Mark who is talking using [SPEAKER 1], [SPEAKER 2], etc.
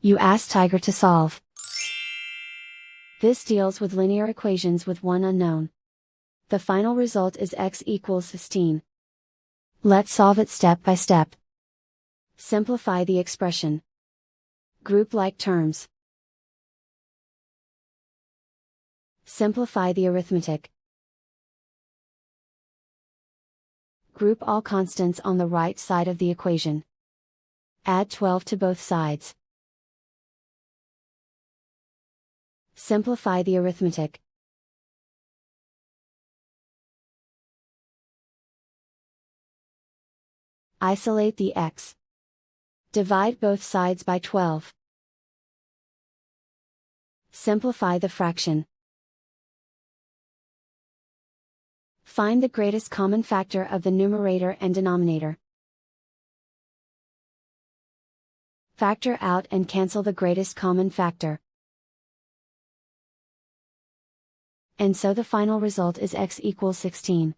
[SPEAKER 1] You ask Tiger to solve. This deals with linear equations with one unknown. The final result is x equals 16. Let's solve it step by step. Simplify the expression. Group like terms. Simplify the arithmetic. Group all constants on the right side of the equation. Add 12 to both sides. Simplify the arithmetic. Isolate the x. Divide both sides by 12. Simplify the fraction. Find the greatest common factor of the numerator and denominator. Factor out and cancel the greatest common factor. And so the final result is x equals 16.